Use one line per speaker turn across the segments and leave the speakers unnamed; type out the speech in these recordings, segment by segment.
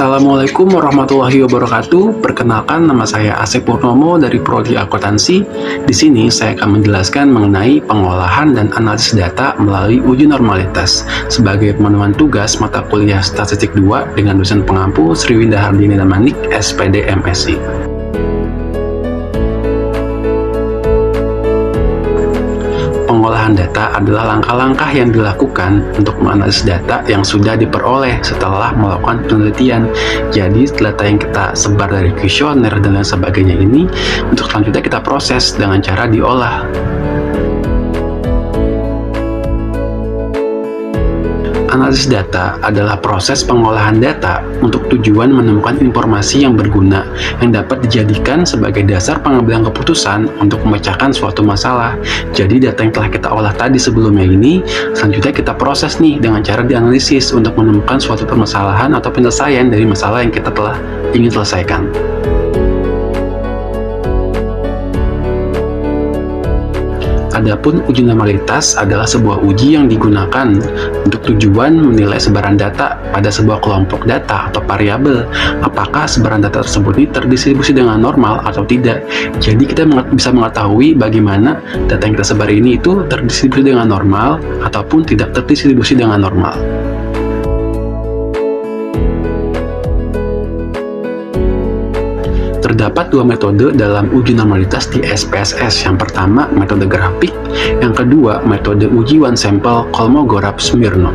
Assalamualaikum warahmatullahi wabarakatuh. Perkenalkan, nama saya Asep Purnomo dari Prodi Akuntansi. Di sini saya akan menjelaskan mengenai pengolahan dan analisis data melalui uji normalitas sebagai pemenuhan tugas mata kuliah Statistik 2 dengan dosen pengampu Sriwinda Hardini Damanik, SPD MSI. Pengolahan data adalah langkah-langkah yang dilakukan untuk menganalisis data yang sudah diperoleh setelah melakukan penelitian. Jadi data yang kita sebar dari kuesioner dan lain sebagainya ini untuk selanjutnya kita proses dengan cara diolah. Analisis data adalah proses pengolahan data untuk tujuan menemukan informasi yang berguna yang dapat dijadikan sebagai dasar pengambilan keputusan untuk memecahkan suatu masalah. Jadi data yang telah kita olah tadi sebelumnya ini, selanjutnya kita proses nih dengan cara dianalisis untuk menemukan suatu permasalahan atau penyelesaian dari masalah yang kita telah ingin selesaikan. Adapun uji normalitas adalah sebuah uji yang digunakan untuk tujuan menilai sebaran data pada sebuah kelompok data atau variabel. Apakah sebaran data tersebut ini terdistribusi dengan normal atau tidak. Jadi kita bisa mengetahui bagaimana data yang kita sebar ini itu terdistribusi dengan normal ataupun tidak terdistribusi dengan normal. Terdapat dua metode dalam uji normalitas di SPSS. Yang pertama, metode grafik. Yang kedua, metode uji one sample Kolmogorov-Smirnov.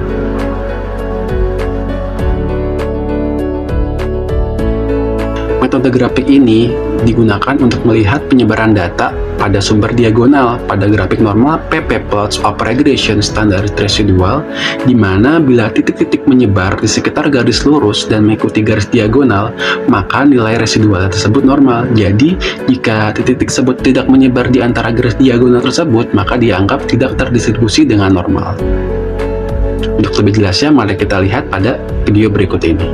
Metode grafik ini digunakan untuk melihat penyebaran data pada sumber diagonal pada grafik normal PP plots of regression standard residual, di mana bila titik-titik menyebar di sekitar garis lurus dan mengikuti garis diagonal, maka nilai residual tersebut normal. Jadi, jika titik-titik tersebut tidak menyebar di antara garis diagonal tersebut, maka dianggap tidak terdistribusi dengan normal. Untuk lebih jelasnya, mari kita lihat pada video berikut ini.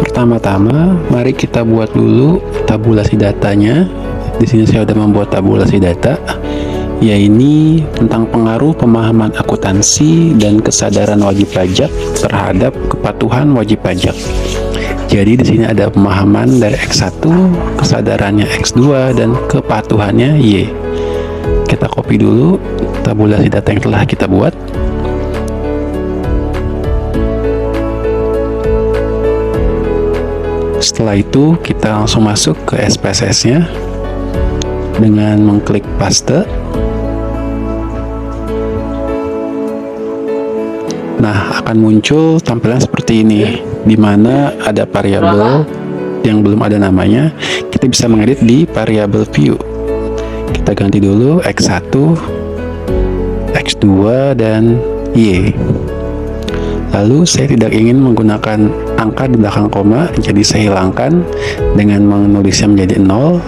Pertama-tama, mari kita buat dulu tabulasi datanya. Di sini saya sudah membuat tabulasi data, yaitu tentang pengaruh pemahaman akuntansi dan kesadaran wajib pajak terhadap kepatuhan wajib pajak. Jadi di sini ada pemahaman dari X1, kesadarannya X2, dan kepatuhannya Y. Kita copy dulu tabulasi data yang telah kita buat. Setelah itu kita langsung masuk ke SPSS-nya dengan mengklik paste. Nah, akan muncul tampilan seperti ini, di mana ada variabel yang belum ada namanya. Kita bisa mengedit di variabel view. Kita ganti dulu X1, X2, dan Y. Lalu saya tidak ingin menggunakan angka di belakang koma, jadi saya hilangkan dengan menulisnya menjadi 0.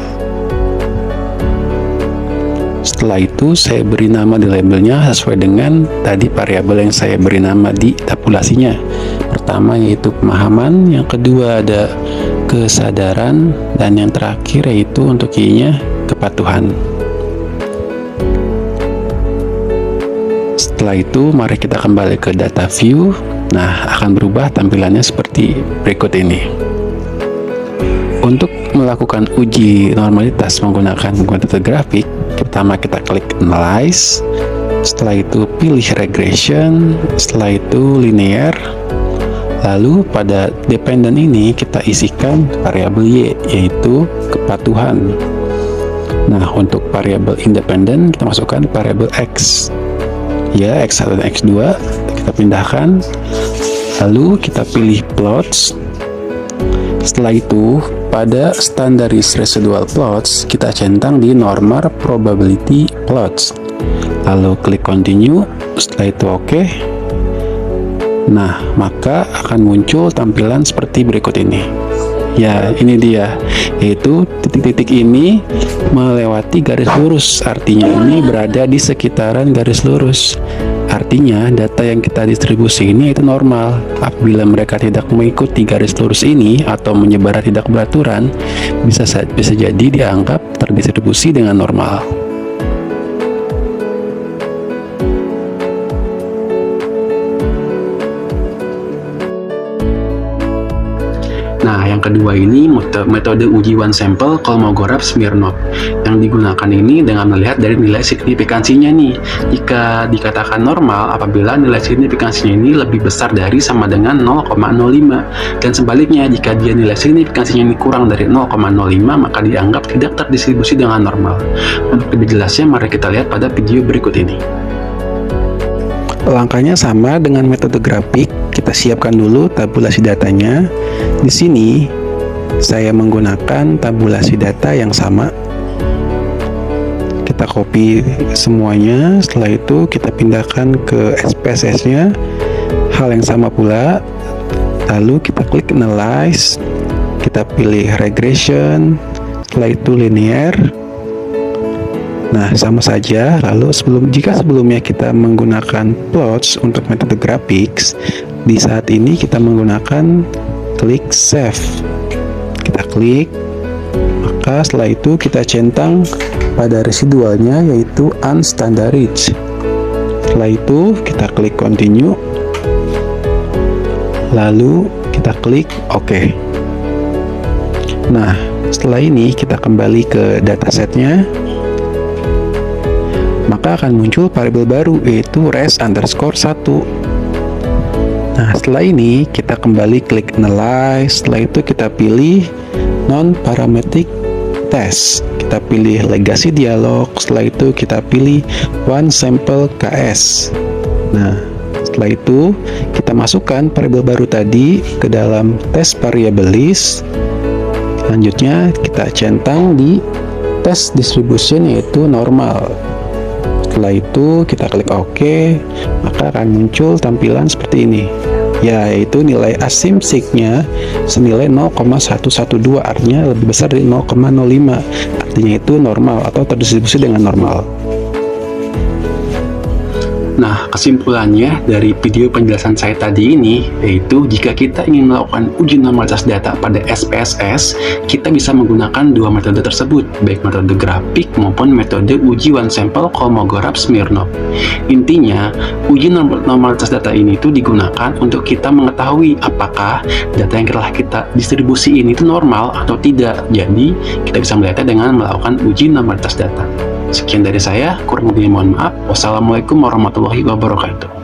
Setelah itu saya beri nama di labelnya sesuai dengan tadi variabel yang saya beri nama di tabulasinya. Pertama yaitu pemahaman, yang kedua ada kesadaran, dan yang terakhir yaitu untuk Y-nya kepatuhan. Setelah itu mari kita kembali ke data view. Nah, akan berubah tampilannya seperti berikut ini. Untuk melakukan uji normalitas menggunakan metode grafik, pertama kita klik analyze, setelah itu pilih regression, setelah itu linear, lalu pada dependent ini kita isikan variabel Y, yaitu kepatuhan. Nah, untuk variabel independent kita masukkan variabel X, ya, X1 dan X2 kita pindahkan, lalu kita pilih plots. Setelah itu pada standardized residual plots kita centang di normal probability plots, lalu klik continue. Setelah itu oke. Nah, maka akan muncul tampilan seperti berikut ini. Ya, ini dia, yaitu titik-titik ini melewati garis lurus, artinya ini berada di sekitaran garis lurus. Artinya data yang kita distribusi ini itu normal. Apabila mereka tidak mengikuti garis lurus ini atau menyebar tidak beraturan, bisa jadi dianggap terdistribusi dengan normal. Nah, yang kedua ini metode uji one sample Kolmogorov-Smirnov. Yang digunakan ini dengan melihat dari nilai signifikansinya nih. Jika dikatakan normal apabila nilai signifikansinya ini lebih besar dari sama dengan 0,05. Dan sebaliknya, jika dia nilai signifikansinya ini kurang dari 0,05, maka dianggap tidak terdistribusi dengan normal. Untuk lebih jelasnya, mari kita lihat pada video berikut ini. Langkahnya sama dengan metode grafik. Kita siapkan dulu tabulasi datanya. Di sini saya menggunakan tabulasi data yang sama. Kita copy semuanya. Setelah itu kita pindahkan ke SPSS-nya. Hal yang sama pula. Lalu kita klik analyze. Kita pilih regression. Setelah itu linear. Nah, sama saja. Lalu jika sebelumnya kita menggunakan plots untuk metode graphics, di saat ini kita menggunakan klik save. Kita klik, maka setelah itu kita centang pada residualnya yaitu unstandarized. Setelah itu kita klik continue. Lalu kita klik OK. Nah, setelah ini kita kembali ke datasetnya. Maka akan muncul variabel baru yaitu res_1. Nah, setelah ini kita kembali klik analyze. Setelah itu kita pilih non-parametric test. Kita pilih legacy dialog. Setelah itu kita pilih one sample KS. Nah, setelah itu kita masukkan variabel baru tadi ke dalam test variable list. Selanjutnya kita centang di test distribution yaitu normal. Setelah itu kita klik OK, maka akan muncul tampilan seperti ini, yaitu nilai asymptoticnya senilai 0,112, artinya lebih besar dari 0,05, artinya itu normal atau terdistribusi dengan normal. Nah, kesimpulannya dari video penjelasan saya tadi ini, yaitu jika kita ingin melakukan uji normalitas data pada SPSS, kita bisa menggunakan dua metode tersebut, baik metode grafik maupun metode uji one sample Kolmogorov-Smirnov. Intinya, uji normalitas data ini itu digunakan untuk kita mengetahui apakah data yang telah kita distribusi ini itu normal atau tidak. Jadi, kita bisa melihatnya dengan melakukan uji normalitas data. Sekian dari saya, kurang lebihnya mohon maaf. Wassalamualaikum warahmatullahi wabarakatuh.